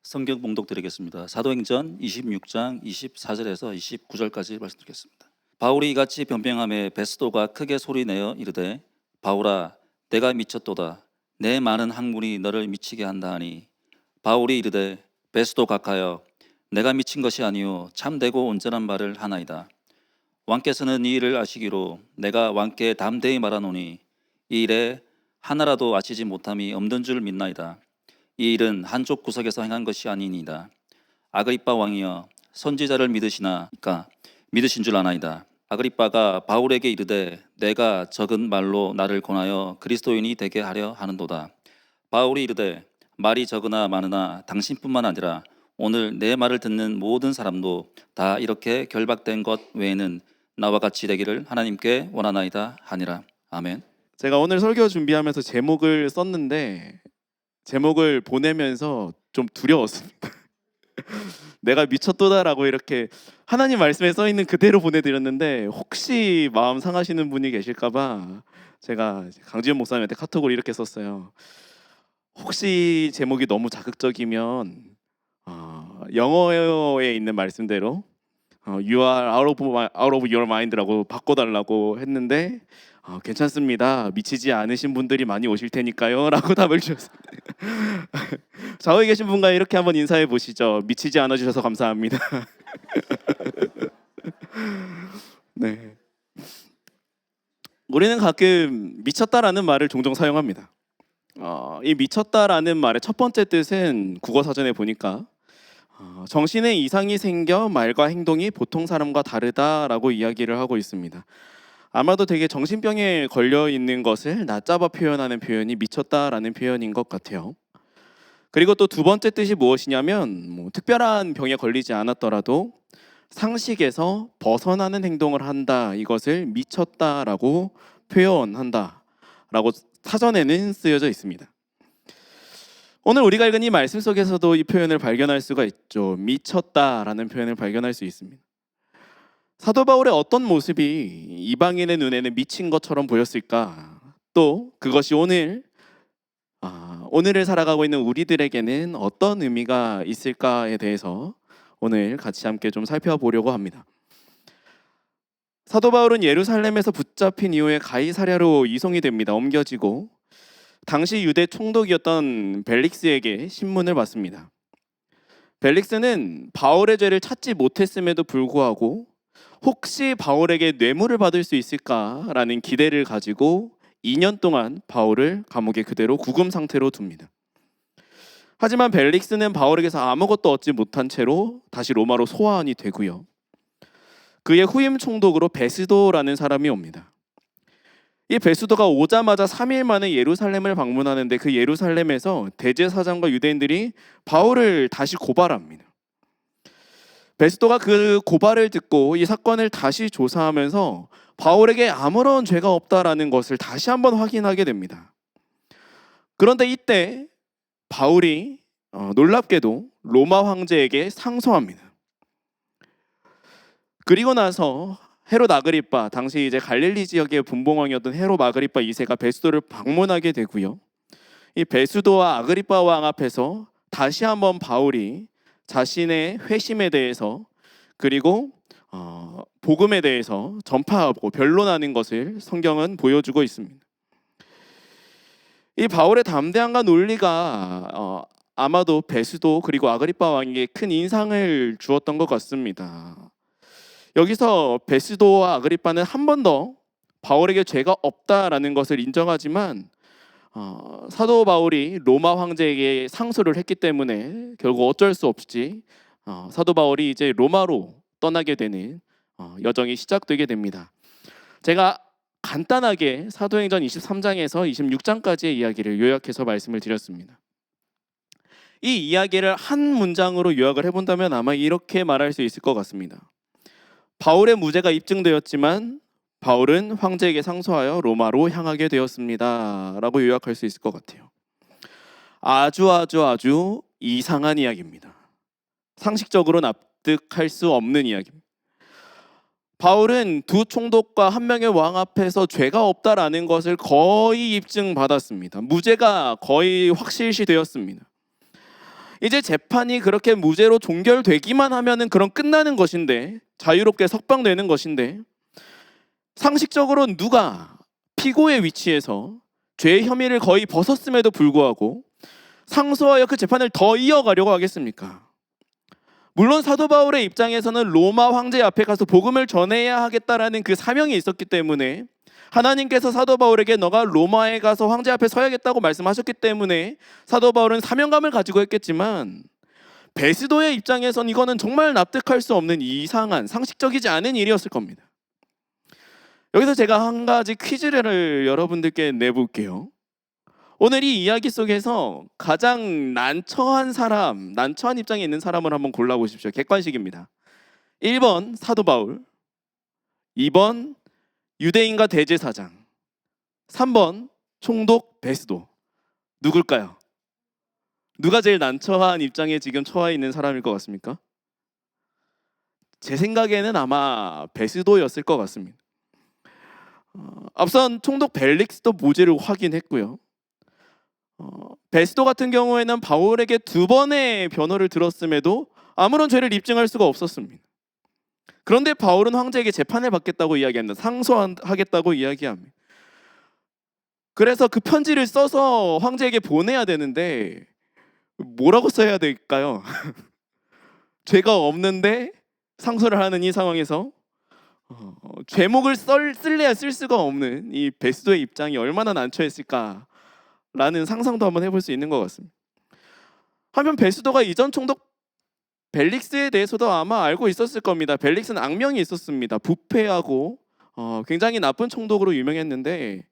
성경 봉독 드리겠습니다. 사도행전 26장 24절에서 29절까지 말씀드리겠습니다. 바울이 이같이 변명하매 베스도가 크게 소리내어 이르되 바울아 내가 미쳤도다. 내 많은 학문이 너를 미치게 한다 하니 바울이 이르되 베스도 각하여 내가 미친 것이 아니요 참되고 온전한 말을 하나이다. 왕께서는 이 일을 아시기로 내가 왕께 담대히 말하노니 이 일에 하나라도 아치지 못함이 없는 줄 믿나이다. 이 일은 한쪽 구석에서 행한 것이 아니니이다. 아그리빠 왕이여 선지자를 믿으시나이까 믿으신 줄 아나이다. 아그리빠가 바울에게 이르되 내가 적은 말로 나를 권하여 그리스도인이 되게 하려 하는도다. 바울이 이르되 말이 적으나 많으나 당신뿐만 아니라 오늘 내 말을 듣는 모든 사람도 다 이렇게 결박된 것 외에는 나와 같이 되기를 하나님께 원하나이다 하니라. 아멘. 제가 오늘 설교 준비하면서 제목을 썼는데 제목을 보내면서 좀 두려웠습니다. 내가 미쳤도다라고 이렇게 하나님 말씀에 써 있는 그대로 보내드렸는데 혹시 마음 상하시는 분이 계실까봐 제가 강지현 목사님한테 카톡으로 이렇게 썼어요. 혹시 제목이 너무 자극적이면 영어에 있는 말씀대로 You are out of your mind라고 바꿔달라고 했는데 괜찮습니다. 미치지 않으신 분들이 많이 오실 테니까요 라고 답을 주셨습니다. 좌우에 계신 분과 이렇게 한번 인사해 보시죠. 미치지 않아 주셔서 감사합니다. 네. 우리는 가끔 미쳤다라는 말을 종종 사용합니다. 이 미쳤다라는 말의 첫 번째 뜻은 국어사전에 보니까 정신에 이상이 생겨 말과 행동이 보통 사람과 다르다라고 이야기를 하고 있습니다. 아마도 되게 정신병에 걸려 있는 것을 낮잡아 표현하는 표현이 미쳤다라는 표현인 것 같아요. 그리고 또 두 번째 뜻이 무엇이냐면 특별한 병에 걸리지 않았더라도 상식에서 벗어나는 행동을 한다, 이것을 미쳤다라고 표현한다라고 사전에는 쓰여져 있습니다. 오늘 우리가 읽은 이 말씀 속에서도 이 표현을 발견할 수가 있죠. 미쳤다라는 표현을 발견할 수 있습니다. 사도 바울의 어떤 모습이 이방인의 눈에는 미친 것처럼 보였을까? 또 그것이 오늘을 살아가고 있는 우리들에게는 어떤 의미가 있을까에 대해서 오늘 같이 함께 좀 살펴보려고 합니다. 사도 바울은 예루살렘에서 붙잡힌 이후에 가이사랴로 이송이 됩니다. 옮겨지고 당시 유대 총독이었던 벨릭스에게 신문을 받습니다. 벨릭스는 바울의 죄를 찾지 못했음에도 불구하고 혹시 바울에게 뇌물을 받을 수 있을까라는 기대를 가지고 2년 동안 바울을 감옥에 그대로 구금 상태로 둡니다. 하지만 벨릭스는 바울에게서 아무것도 얻지 못한 채로 다시 로마로 소환이 되고요. 그의 후임 총독으로 베스도라는 사람이 옵니다. 이 베스도가 오자마자 3일 만에 예루살렘을 방문하는데 그 예루살렘에서 대제사장과 유대인들이 바울을 다시 고발합니다. 베스도가 그 고발을 듣고 이 사건을 다시 조사하면서 바울에게 아무런 죄가 없다라는 것을 다시 한번 확인하게 됩니다. 그런데 이때 바울이 놀랍게도 로마 황제에게 상소합니다. 그리고 나서 헤롯 아그리빠, 당시 이제 갈릴리 지역의 분봉왕이었던 헤롯 아그리빠 2세가 베스도를 방문하게 되고요. 이 베스도와 아그리빠 왕 앞에서 다시 한번 바울이 자신의 회심에 대해서 그리고 복음에 대해서 전파하고 변론하는 것을 성경은 보여주고 있습니다. 이 바울의 담대함과 논리가 아마도 베스도 그리고 아그리빠 왕에게 큰 인상을 주었던 것 같습니다. 여기서 베스도와 아그리빠는 한 번 더 바울에게 죄가 없다라는 것을 인정하지만 사도 바울이 로마 황제에게 상소를 했기 때문에 결국 어쩔 수 없이 사도 바울이 이제 로마로 떠나게 되는 여정이 시작되게 됩니다. 제가 간단하게 사도행전 23장에서 26장까지의 이야기를 요약해서 말씀을 드렸습니다. 이 이야기를 한 문장으로 요약을 해본다면 아마 이렇게 말할 수 있을 것 같습니다. 바울의 무죄가 입증되었지만 바울은 황제에게 상소하여 로마로 향하게 되었습니다 라고 요약할 수 있을 것 같아요. 아주 이상한 이야기입니다. 상식적으로 납득할 수 없는 이야기입니다. 바울은 두 총독과 한 명의 왕 앞에서 죄가 없다라는 것을 거의 입증받았습니다. 무죄가 거의 확실시 되었습니다. 이제 재판이 그렇게 무죄로 종결되기만 하면은 그럼 끝나는 것인데, 자유롭게 석방되는 것인데, 상식적으로 누가 피고의 위치에서 죄의 혐의를 거의 벗었음에도 불구하고 상소하여 그 재판을 더 이어가려고 하겠습니까? 물론 사도 바울의 입장에서는 로마 황제 앞에 가서 복음을 전해야 하겠다라는 그 사명이 있었기 때문에, 하나님께서 사도 바울에게 너가 로마에 가서 황제 앞에 서야겠다고 말씀하셨기 때문에 사도 바울은 사명감을 가지고 했겠지만, 베스도의 입장에선 이거는 정말 납득할 수 없는 이상한, 상식적이지 않은 일이었을 겁니다. 여기서 제가 한 가지 퀴즈를 여러분들께 내볼게요. 오늘 이 이야기 속에서 가장 난처한 사람, 난처한 입장에 있는 사람을 한번 골라보십시오. 객관식입니다. 1번 사도 바울, 2번 유대인과 대제사장, 3번 총독 베스도. 누굴까요? 누가 제일 난처한 입장에 지금 처해 있는 사람일 것 같습니까? 제 생각에는 아마 베스도였을 것 같습니다. 앞선 총독 벨릭스도 무죄를 확인했고요. 베스도 같은 경우에는 바울에게 2번의 변호를 들었음에도 아무런 죄를 입증할 수가 없었습니다. 그런데 바울은 황제에게 재판을 받겠다고 이야기합니다. 상소하겠다고 이야기합니다. 그래서 그 편지를 써서 황제에게 보내야 되는데 뭐라고 써야 될까요? 죄가 없는데 상소를 하는 이 상황에서 죄목을 쓸래야 쓸 수가 없는 이 베스도의 입장이 얼마나 난처했을까 라는 상상도 한번 해볼 수 있는 것 같습니다. 한편 베스도가 이전 총독 벨릭스에 대해서도 아마 알고 있었을 겁니다. 벨릭스는 악명이 있었습니다. 부패하고 굉장히 나쁜 총독으로 유명했는데,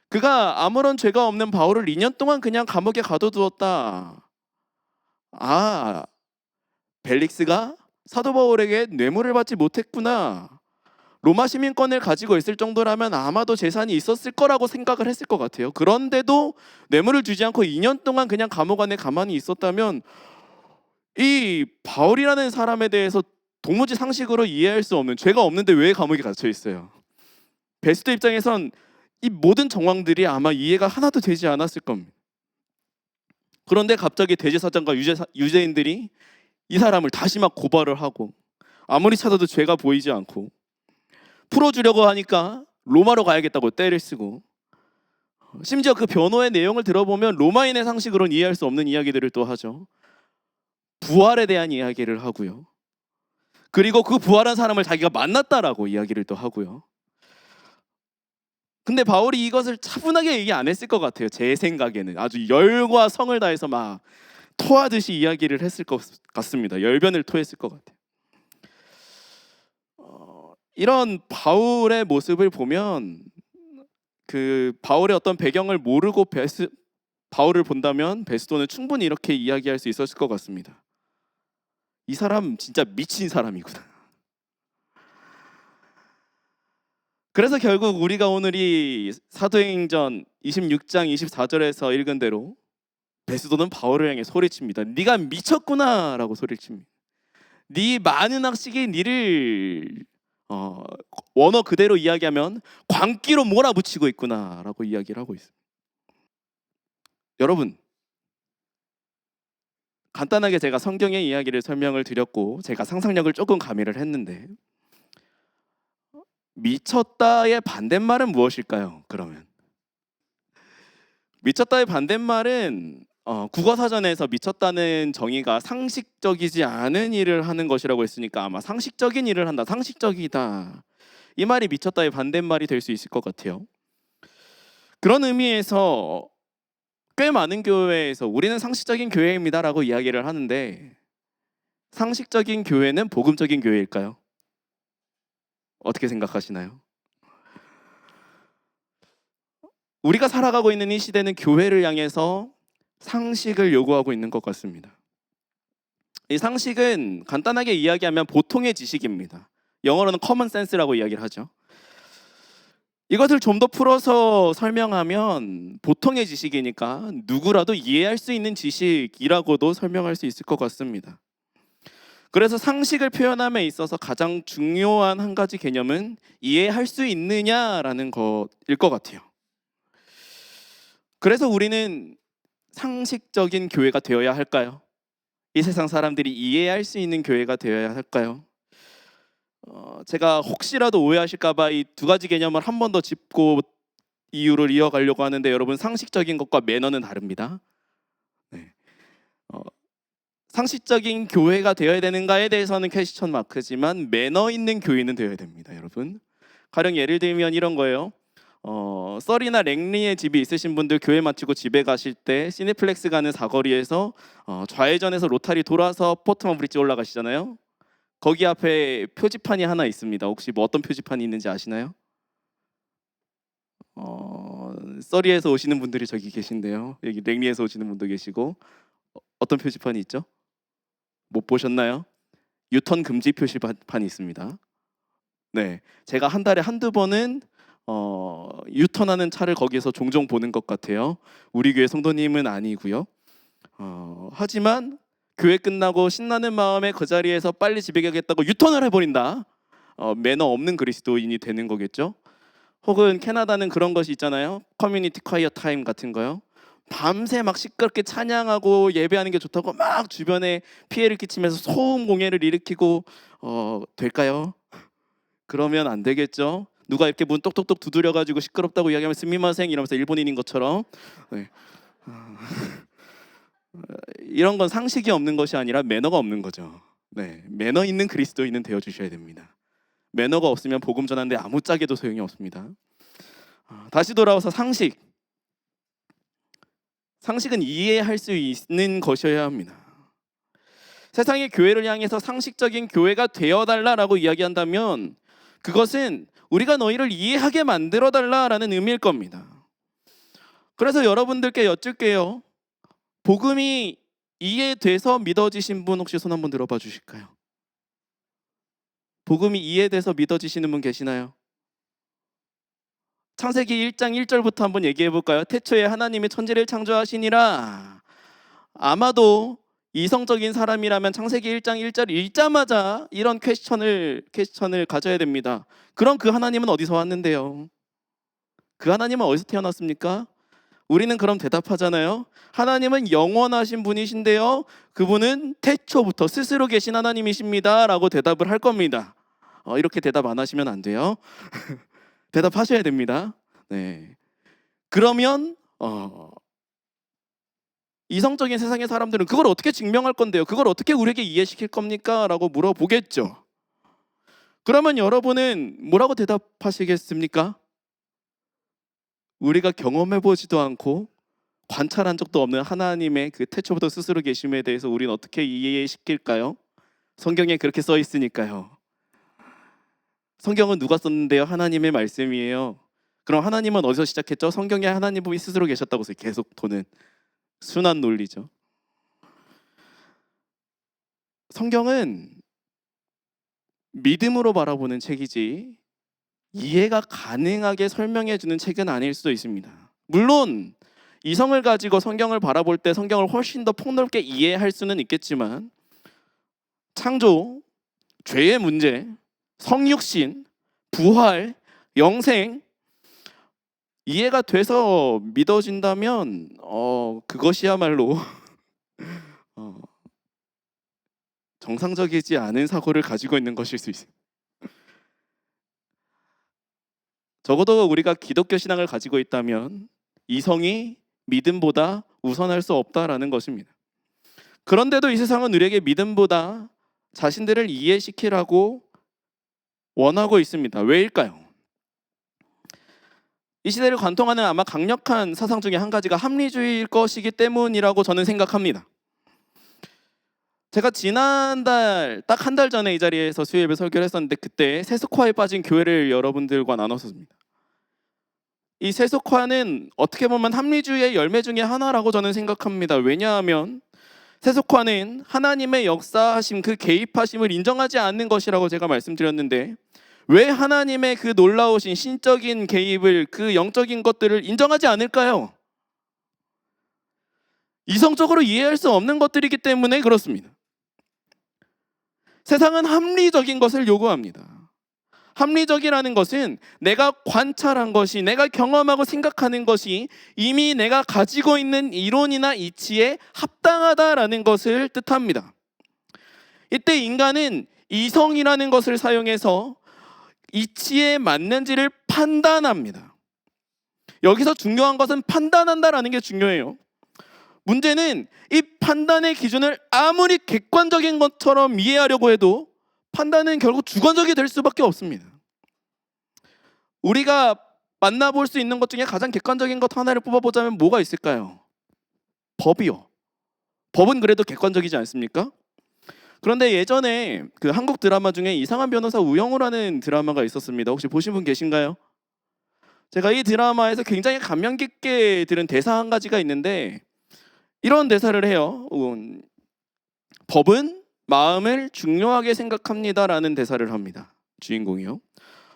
그가 아무런 죄가 없는 바울을 2년 동안 그냥 감옥에 가둬두었다. 벨릭스가 사도 바울에게 뇌물을 받지 못했구나. 로마 시민권을 가지고 있을 정도라면 아마도 재산이 있었을 거라고 생각을 했을 것 같아요. 그런데도 뇌물을 주지 않고 2년 동안 그냥 감옥 안에 가만히 있었다면 이 바울이라는 사람에 대해서 도무지 상식으로 이해할 수 없는, 죄가 없는데 왜 감옥에 갇혀 있어요? 베스도 입장에선 이 모든 정황들이 아마 이해가 하나도 되지 않았을 겁니다. 그런데 갑자기 대제사장과 유대인들이 이 사람을 다시 막 고발을 하고, 아무리 찾아도 죄가 보이지 않고, 풀어주려고 하니까 로마로 가야겠다고 떼를 쓰고, 심지어 그 변호의 내용을 들어보면 로마인의 상식으로는 이해할 수 없는 이야기들을 또 하죠. 부활에 대한 이야기를 하고요. 그리고 그 부활한 사람을 자기가 만났다라고 이야기를 또 하고요. 근데 바울이 이것을 차분하게 얘기 안 했을 것 같아요. 제 생각에는 아주 열과 성을 다해서 막 토하듯이 이야기를 했을 것 같습니다. 열변을 토했을 것 같아요. 이런 바울의 모습을 보면, 그 바울의 어떤 배경을 모르고 바울을 본다면 베스도는 충분히 이렇게 이야기할 수 있었을 것 같습니다. 이 사람 진짜 미친 사람이구나. 그래서 결국 우리가 오늘 이 사도행전 26장 24절에서 읽은 대로 베스도는 바울을 향해 소리칩니다. 네가 미쳤구나 라고 소리칩니다. 네 많은 학식이 네를 원어 그대로 이야기하면 광기로 몰아붙이고 있구나 라고 이야기를 하고 있습니다. 여러분, 간단하게 제가 성경의 이야기를 설명을 드렸고 제가 상상력을 조금 가미를 했는데, 미쳤다의 반대말은 무엇일까요? 그러면 미쳤다의 반대말은 국어사전에서 미쳤다는 정의가 상식적이지 않은 일을 하는 것이라고 했으니까 아마 상식적인 일을 한다, 상식적이다, 이 말이 미쳤다의 반대말이 될 수 있을 것 같아요. 그런 의미에서 꽤 많은 교회에서 우리는 상식적인 교회입니다 라고 이야기를 하는데, 상식적인 교회는 복음적인 교회일까요? 어떻게 생각하시나요? 우리가 살아가고 있는 이 시대는 교회를 향해서 상식을 요구하고 있는 것 같습니다. 이 상식은 간단하게 이야기하면 보통의 지식입니다. 영어로는 common sense라고 이야기를 하죠. 이것을 좀 더 풀어서 설명하면 보통의 지식이니까 누구라도 이해할 수 있는 지식이라고도 설명할 수 있을 것 같습니다. 그래서 상식을 표현함에 있어서 가장 중요한 한 가지 개념은 이해할 수 있느냐라는 것일 것 같아요. 그래서 우리는 상식적인 교회가 되어야 할까요? 이 세상 사람들이 이해할 수 있는 교회가 되어야 할까요? 제가 혹시라도 오해하실까봐 이 두 가지 개념을 한 번 더 짚고 이유를 이어가려고 하는데, 여러분, 상식적인 것과 매너는 다릅니다. 네. 상식적인 교회가 되어야 되는가에 대해서는 퀘스천 마크지만 매너 있는 교회는 되어야 됩니다, 여러분. 가령 예를 들면 이런 거예요. 썰이나 랭리의 집이 있으신 분들, 교회 마치고 집에 가실 때 시네플렉스 가는 사거리에서 좌회전해서 로타리 돌아서 포트먼 브릿지 올라가시잖아요. 거기 앞에 표지판이 하나 있습니다. 혹시 뭐 어떤 표지판이 있는지 아시나요? 썰이에서 오시는 분들이 저기 계신데요. 여기 랭리에서 오시는 분도 계시고, 어떤 표지판이 있죠? 못 보셨나요? 유턴 금지 표시판이 있습니다. 네, 제가 한 달에 한두 번은 유턴하는 차를 거기에서 종종 보는 것 같아요. 우리 교회 성도님은 아니고요. 하지만 교회 끝나고 신나는 마음에 그 자리에서 빨리 집에 가겠다고 유턴을 해버린다. 매너 없는 그리스도인이 되는 거겠죠. 혹은 캐나다는 그런 것이 있잖아요. 커뮤니티 콰이어 타임 같은 거요. 밤새 막 시끄럽게 찬양하고 예배하는 게 좋다고 막 주변에 피해를 끼치면서 소음 공해를 일으키고 될까요? 그러면 안 되겠죠. 누가 이렇게 문 똑똑똑 두드려가지고 시끄럽다고 이야기하면 스미마생 이러면서 일본인인 것처럼. 네. 이런 건 상식이 없는 것이 아니라 매너가 없는 거죠. 네, 매너 있는 그리스도인은 되어 주셔야 됩니다. 매너가 없으면 복음 전하는데 아무짝에도 소용이 없습니다. 다시 돌아와서 상식은 이해할 수 있는 것이어야 합니다. 세상의 교회를 향해서 상식적인 교회가 되어달라라고 이야기한다면 그것은 우리가 너희를 이해하게 만들어달라라는 의미일 겁니다. 그래서 여러분들께 여쭐게요. 복음이 이해돼서 믿어지신 분 혹시 손 한번 들어봐 주실까요? 복음이 이해돼서 믿어지시는 분 계시나요? 창세기 1장 1절부터 한번 얘기해 볼까요? 태초에 하나님이 천지를 창조하시니라. 아마도 이성적인 사람이라면 창세기 1장 1절 읽자마자 이런 퀘스천을 가져야 됩니다. 그럼 그 하나님은 어디서 왔는데요? 그 하나님은 어디서 태어났습니까? 우리는 그럼 대답하잖아요. 하나님은 영원하신 분이신데요, 그분은 태초부터 스스로 계신 하나님이십니다 라고 대답을 할 겁니다. 이렇게 대답 안 하시면 안 돼요. 대답하셔야 됩니다. 네. 그러면 이성적인 세상의 사람들은 그걸 어떻게 증명할 건데요? 그걸 어떻게 우리에게 이해시킬 겁니까? 라고 물어보겠죠. 그러면 여러분은 뭐라고 대답하시겠습니까? 우리가 경험해보지도 않고 관찰한 적도 없는 하나님의 그 태초부터 스스로 계심에 대해서 우리는 어떻게 이해시킬까요? 성경에 그렇게 써 있으니까요. 성경은 누가 썼는데요? 하나님의 말씀이에요. 그럼 하나님은 어디서 시작했죠? 성경에 하나님이 스스로 계셨다고 해서 계속 도는 순환 논리죠. 성경은 믿음으로 바라보는 책이지 이해가 가능하게 설명해 주는 책은 아닐 수도 있습니다. 물론 이성을 가지고 성경을 바라볼 때 성경을 훨씬 더 폭넓게 이해할 수는 있겠지만 창조, 죄의 문제, 성육신, 부활, 영생 이해가 돼서 믿어진다면 그것이야말로 정상적이지 않은 사고를 가지고 있는 것일 수 있습니다. 적어도 우리가 기독교 신앙을 가지고 있다면 이성이 믿음보다 우선할 수 없다라는 것입니다. 그런데도 이 세상은 우리에게 믿음보다 자신들을 이해시키라고 원하고 있습니다. 왜일까요? 이 시대를 관통하는 아마 강력한 사상 중에 한 가지가 합리주의일 것이기 때문이라고 저는 생각합니다. 제가 지난달 딱 한 달 전에 이 자리에서 수요예배 설교를 했었는데 그때 세속화에 빠진 교회를 여러분들과 나눴습니다. 이 세속화는 어떻게 보면 합리주의의 열매 중에 하나라고 저는 생각합니다. 왜냐하면 세속화는 하나님의 역사하심, 그 개입하심을 인정하지 않는 것이라고 제가 말씀드렸는데 왜 하나님의 그 놀라우신 신적인 개입을, 그 영적인 것들을 인정하지 않을까요? 이성적으로 이해할 수 없는 것들이기 때문에 그렇습니다. 세상은 합리적인 것을 요구합니다. 합리적이라는 것은 내가 관찰한 것이, 내가 경험하고 생각하는 것이 이미 내가 가지고 있는 이론이나 이치에 합당하다라는 것을 뜻합니다. 이때 인간은 이성이라는 것을 사용해서 이치에 맞는지를 판단합니다. 여기서 중요한 것은 판단한다라는 게 중요해요. 문제는 이 판단의 기준을 아무리 객관적인 것처럼 이해하려고 해도 판단은 결국 주관적이 될 수밖에 없습니다. 우리가 만나볼 수 있는 것 중에 가장 객관적인 것 하나를 뽑아보자면 뭐가 있을까요? 법이요. 법은 그래도 객관적이지 않습니까? 그런데 예전에 그 한국 드라마 중에 이상한 변호사 우영우라는 드라마가 있었습니다. 혹시 보신 분 계신가요? 제가 이 드라마에서 굉장히 감명 깊게 들은 대사 한 가지가 있는데 이런 대사를 해요. 법은 마음을 중요하게 생각합니다라는 대사를 합니다. 주인공이요.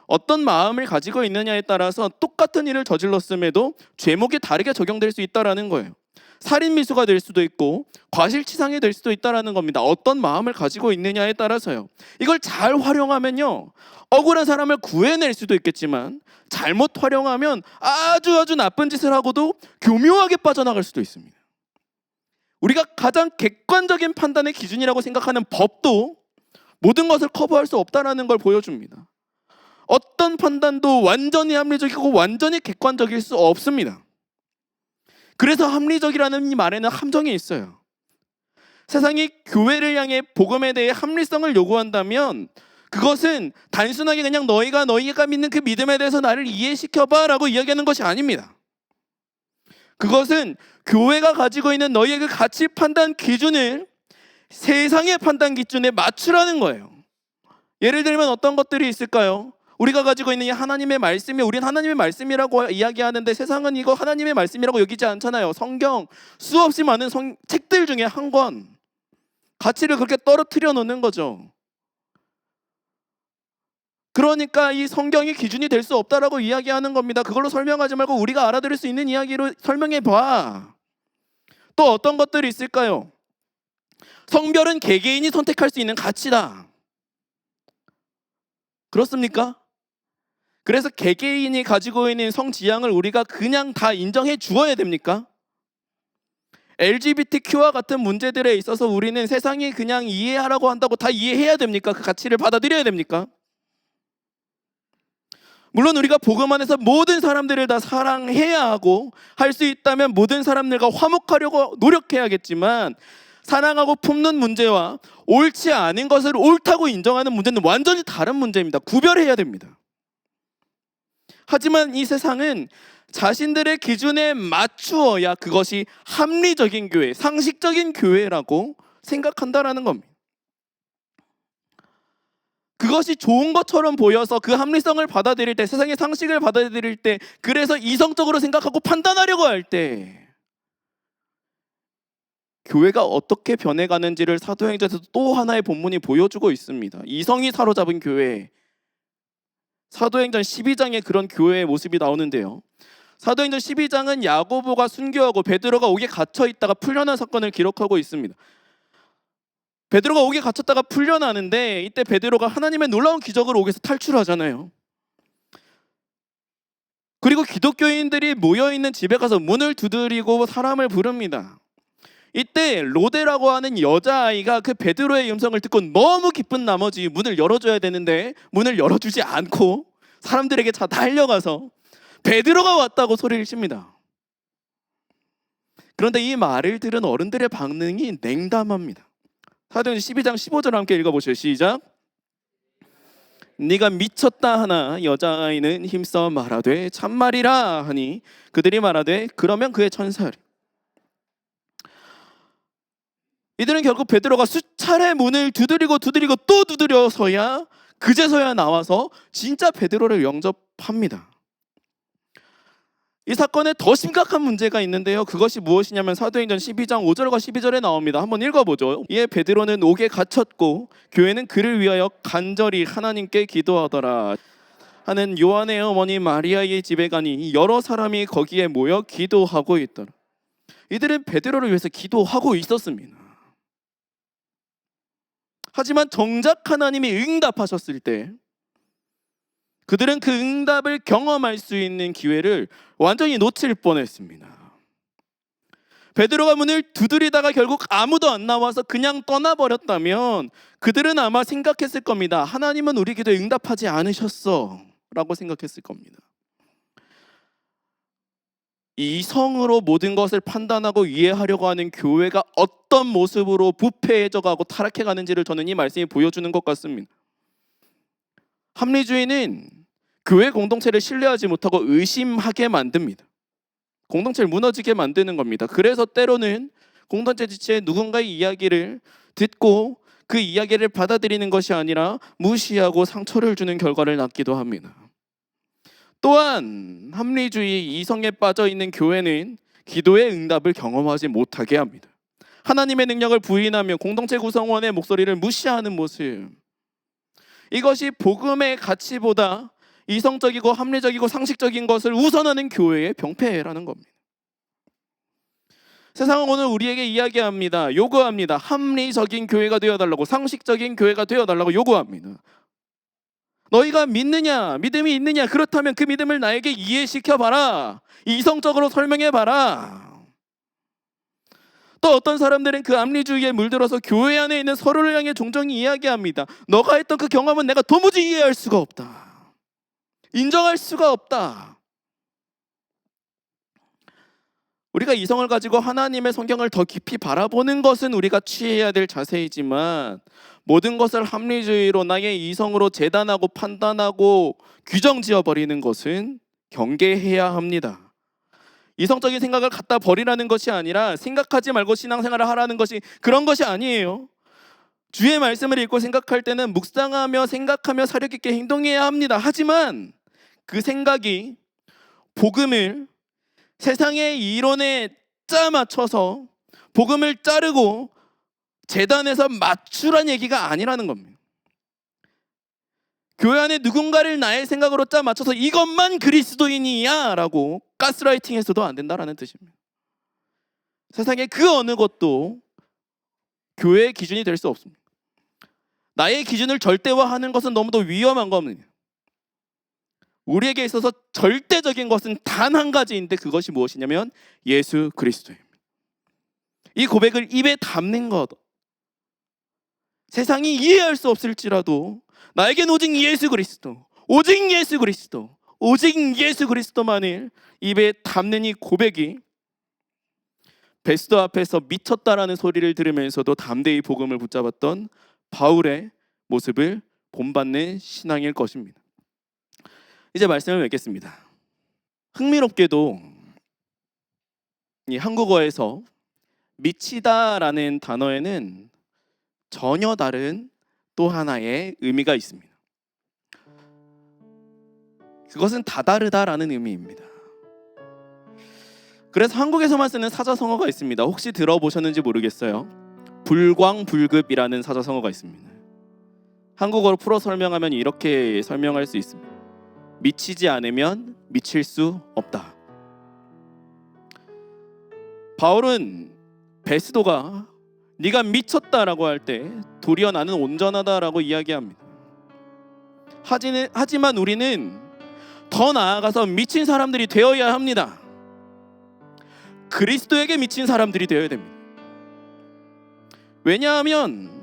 어떤 마음을 가지고 있느냐에 따라서 똑같은 일을 저질렀음에도 죄목이 다르게 적용될 수 있다라는 거예요. 살인미수가 될 수도 있고 과실치상이 될 수도 있다라는 겁니다. 어떤 마음을 가지고 있느냐에 따라서요. 이걸 잘 활용하면요, 억울한 사람을 구해낼 수도 있겠지만 잘못 활용하면 아주 나쁜 짓을 하고도 교묘하게 빠져나갈 수도 있습니다. 우리가 가장 객관적인 판단의 기준이라고 생각하는 법도 모든 것을 커버할 수 없다는 걸 보여줍니다. 어떤 판단도 완전히 합리적이고 완전히 객관적일 수 없습니다. 그래서 합리적이라는 이 말에는 함정이 있어요. 세상이 교회를 향해 복음에 대해 합리성을 요구한다면 그것은 단순하게 그냥 너희가 믿는 그 믿음에 대해서 나를 이해시켜봐 라고 이야기하는 것이 아닙니다. 그것은 교회가 가지고 있는 너희의 그 가치 판단 기준을 세상의 판단 기준에 맞추라는 거예요. 예를 들면 어떤 것들이 있을까요? 우리가 가지고 있는 이 하나님의 말씀이 우린 하나님의 말씀이라고 이야기하는데 세상은 이거 하나님의 말씀이라고 여기지 않잖아요. 성경 수없이 많은 책들 중에 한 권, 가치를 그렇게 떨어뜨려 놓는 거죠. 그러니까 이 성경이 기준이 될 수 없다라고 이야기하는 겁니다. 그걸로 설명하지 말고 우리가 알아들을 수 있는 이야기로 설명해 봐. 또 어떤 것들이 있을까요? 성별은 개개인이 선택할 수 있는 가치다. 그렇습니까? 그래서 개개인이 가지고 있는 성지향을 우리가 그냥 다 인정해 주어야 됩니까? LGBTQ와 같은 문제들에 있어서 우리는 세상이 그냥 이해하라고 한다고 다 이해해야 됩니까? 그 가치를 받아들여야 됩니까? 물론 우리가 복음 안에서 모든 사람들을 다 사랑해야 하고 할 수 있다면 모든 사람들과 화목하려고 노력해야겠지만 사랑하고 품는 문제와 옳지 않은 것을 옳다고 인정하는 문제는 완전히 다른 문제입니다. 구별해야 됩니다. 하지만 이 세상은 자신들의 기준에 맞추어야 그것이 합리적인 교회, 상식적인 교회라고 생각한다라는 겁니다. 그것이 좋은 것처럼 보여서 그 합리성을 받아들일 때, 세상의 상식을 받아들일 때, 그래서 이성적으로 생각하고 판단하려고 할 때 교회가 어떻게 변해가는지를 사도행전에서 또 하나의 본문이 보여주고 있습니다. 이성이 사로잡은 교회, 사도행전 12장에 그런 교회의 모습이 나오는데요. 사도행전 12장은 야고보가 순교하고 베드로가 옥에 갇혀 있다가 풀려난 사건을 기록하고 있습니다. 베드로가 옥에 갇혔다가 풀려나는데 이때 베드로가 하나님의 놀라운 기적으로 옥에서 탈출하잖아요. 그리고 기독교인들이 모여있는 집에 가서 문을 두드리고 사람을 부릅니다. 이때 로데라고 하는 여자아이가 그 베드로의 음성을 듣고 너무 기쁜 나머지 문을 열어줘야 되는데 문을 열어주지 않고 사람들에게 다 달려가서 베드로가 왔다고 소리를 칩니다. 그런데 이 말을 들은 어른들의 반응이 냉담합니다. 사도행전 12장 15절 함께 읽어보시죠. 시작. 네가 미쳤다 하나 여자아이는 힘써 말하되 참말이라 하니 그들이 말하되 그러면 그의 천사리. 이들은 결국 베드로가 수차례 문을 두드리고 또 두드려서야 그제서야 나와서 진짜 베드로를 영접합니다. 이 사건에 더 심각한 문제가 있는데요. 그것이 무엇이냐면 사도행전 12장 5절과 12절에 나옵니다. 한번 읽어보죠. 이에 베드로는 옥에 갇혔고 교회는 그를 위하여 간절히 하나님께 기도하더라 하는 요한의 어머니 마리아의 집에 가니 여러 사람이 거기에 모여 기도하고 있더라. 이들은 베드로를 위해서 기도하고 있었습니다. 하지만 정작 하나님이 응답하셨을 때 그들은 그 응답을 경험할 수 있는 기회를 완전히 놓칠 뻔했습니다. 베드로가 문을 두드리다가 결국 아무도 안 나와서 그냥 떠나버렸다면 그들은 아마 생각했을 겁니다. 하나님은 우리 기도에 응답하지 않으셨어 라고 생각했을 겁니다. 이성으로 모든 것을 판단하고 이해하려고 하는 교회가 어떤 모습으로 부패해져가고 타락해가는지를 저는 이 말씀이 보여주는 것 같습니다. 합리주의는 교회 공동체를 신뢰하지 못하고 의심하게 만듭니다. 공동체를 무너지게 만드는 겁니다. 그래서 때로는 공동체 지체의 누군가의 이야기를 듣고 그 이야기를 받아들이는 것이 아니라 무시하고 상처를 주는 결과를 낳기도 합니다. 또한 합리주의 이성에 빠져 있는 교회는 기도의 응답을 경험하지 못하게 합니다. 하나님의 능력을 부인하며 공동체 구성원의 목소리를 무시하는 모습, 이것이 복음의 가치보다 이성적이고 합리적이고 상식적인 것을 우선하는 교회의 병폐라는 겁니다. 세상은 오늘 우리에게 이야기합니다. 요구합니다. 합리적인 교회가 되어달라고, 상식적인 교회가 되어달라고 요구합니다. 너희가 믿느냐, 믿음이 있느냐, 그렇다면 그 믿음을 나에게 이해시켜봐라, 이성적으로 설명해봐라. 또 어떤 사람들은 그 합리주의에 물들어서 교회 안에 있는 서로를 향해 종종 이야기합니다. 너가 했던 그 경험은 내가 도무지 이해할 수가 없다, 인정할 수가 없다. 우리가 이성을 가지고 하나님의 성경을 더 깊이 바라보는 것은 우리가 취해야 될 자세이지만, 모든 것을 합리주의로 나의 이성으로 재단하고 판단하고 규정 지어버리는 것은 경계해야 합니다. 이성적인 생각을 갖다 버리라는 것이 아니라 생각하지 말고 신앙생활을 하라는 것이 그런 것이 아니에요. 주의 말씀을 읽고 생각할 때는 묵상하며 생각하며 사력 있게 행동해야 합니다. 하지만 그 생각이 복음을 세상의 이론에 짜맞춰서 복음을 자르고 재단에서 맞추란 얘기가 아니라는 겁니다. 교회 안에 누군가를 나의 생각으로 짜맞춰서 이것만 그리스도인이야 라고 가스라이팅해서도 안 된다라는 뜻입니다. 세상의 그 어느 것도 교회의 기준이 될 수 없습니다. 나의 기준을 절대화하는 것은 너무도 위험한 겁니다. 우리에게 있어서 절대적인 것은 단 한 가지인데, 그것이 무엇이냐면 예수 그리스도입니다. 이 고백을 입에 담는 것, 세상이 이해할 수 없을지라도 나에겐 오직 예수 그리스도, 오직 예수 그리스도, 오직 예수 그리스도만을 입에 담는 이 고백이 베스도 앞에서 미쳤다라는 소리를 들으면서도 담대히 복음을 붙잡았던 바울의 모습을 본받는 신앙일 것입니다. 이제 말씀을 맺겠습니다. 흥미롭게도 이 한국어에서 미치다라는 단어에는 전혀 다른 또 하나의 의미가 있습니다. 그것은 다다르다라는 의미입니다. 그래서 한국에서만 쓰는 사자성어가 있습니다. 혹시 들어보셨는지 모르겠어요. 불광불급이라는 사자성어가 있습니다. 한국어로 풀어 설명하면 이렇게 설명할 수 있습니다. 미치지 않으면 미칠 수 없다. 바울은 베스도가 네가 미쳤다라고 할 때 도리어 나는 온전하다라고 이야기합니다. 하지만 우리는 더 나아가서 미친 사람들이 되어야 합니다. 그리스도에게 미친 사람들이 되어야 됩니다. 왜냐하면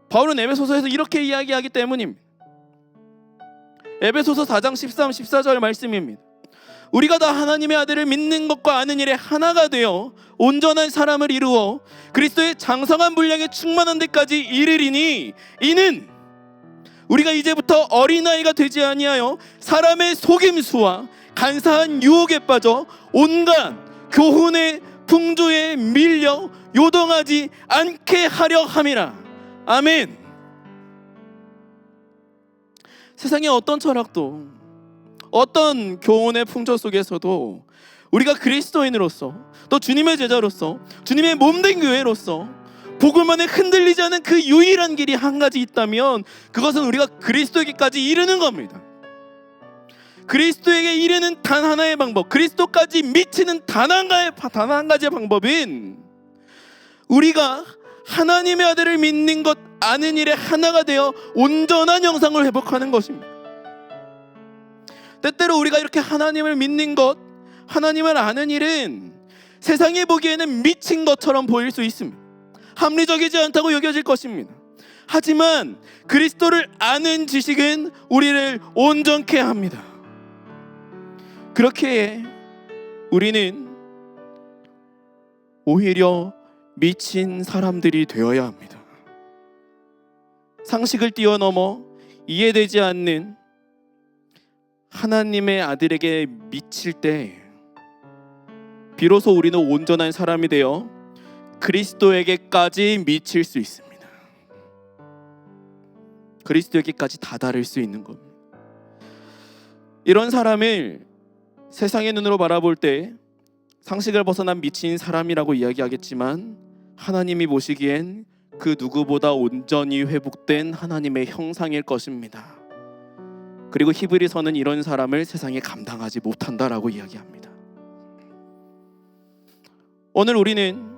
바울은 에베소서에서 이렇게 이야기하기 때문입니다. 에베소서 4장 13, 14절 말씀입니다. 우리가 다 하나님의 아들을 믿는 것과 아는 일에 하나가 되어 온전한 사람을 이루어 그리스도의 장성한 분량에 충만한 데까지 이르리니, 이는 우리가 이제부터 어린아이가 되지 아니하여 사람의 속임수와 간사한 유혹에 빠져 온갖 교훈의 풍조에 밀려 요동하지 않게 하려 함이라. 아멘. 세상의 어떤 철학도, 어떤 교훈의 풍조 속에서도 우리가 그리스도인으로서, 또 주님의 제자로서, 주님의 몸된 교회로서 복음만에 흔들리지 않은 그 유일한 길이 한 가지 있다면 그것은 우리가 그리스도에게까지 이르는 겁니다. 그리스도에게 이르는 단 하나의 방법, 그리스도까지 미치는 단 한 가지의 방법은 우리가 하나님의 아들을 믿는 것, 아는 일에 하나가 되어 온전한 형상을 회복하는 것입니다. 때때로 우리가 이렇게 하나님을 믿는 것, 하나님을 아는 일은 세상이 보기에는 미친 것처럼 보일 수 있습니다. 합리적이지 않다고 여겨질 것입니다. 하지만 그리스도를 아는 지식은 우리를 온전케 합니다. 그렇게 우리는 오히려 미친 사람들이 되어야 합니다. 상식을 뛰어넘어 이해되지 않는 하나님의 아들에게 미칠 때 비로소 우리는 온전한 사람이 되어 그리스도에게까지 미칠 수 있습니다. 그리스도에게까지 다다를 수 있는 겁니다. 이런 사람을 세상의 눈으로 바라볼 때 상식을 벗어난 미친 사람이라고 이야기하겠지만 하나님이 보시기엔 그 누구보다 온전히 회복된 하나님의 형상일 것입니다. 그리고 히브리서는 이런 사람을 세상에 감당하지 못한다라고 이야기합니다. 오늘 우리는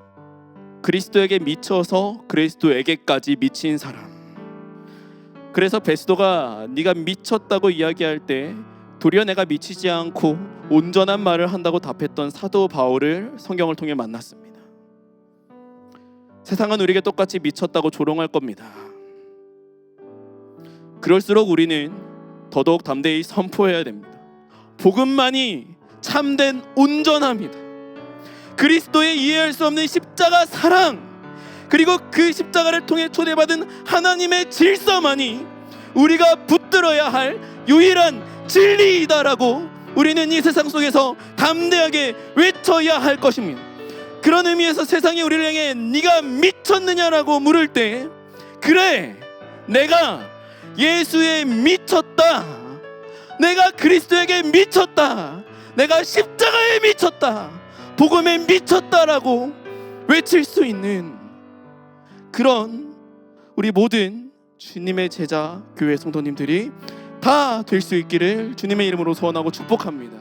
그리스도에게 미쳐서 그리스도에게까지 미친 사람, 그래서 베스도가 네가 미쳤다고 이야기할 때 도리어 내가 미치지 않고 온전한 말을 한다고 답했던 사도 바울을 성경을 통해 만났습니다. 세상은 우리에게 똑같이 미쳤다고 조롱할 겁니다. 그럴수록 우리는 더더욱 담대히 선포해야 됩니다. 복음만이 참된 온전함이다. 그리스도의 이해할 수 없는 십자가 사랑, 그리고 그 십자가를 통해 초대받은 하나님의 질서만이 우리가 붙들어야 할 유일한 진리이다라고 우리는 이 세상 속에서 담대하게 외쳐야 할 것입니다. 그런 의미에서 세상이 우리를 향해 네가 미쳤느냐라고 물을 때, 그래, 내가 예수에 미쳤다, 내가 그리스도에게 미쳤다, 내가 십자가에 미쳤다, 복음에 미쳤다라고 외칠 수 있는 그런 우리 모든 주님의 제자 교회 성도님들이 다 될 수 있기를 주님의 이름으로 소원하고 축복합니다.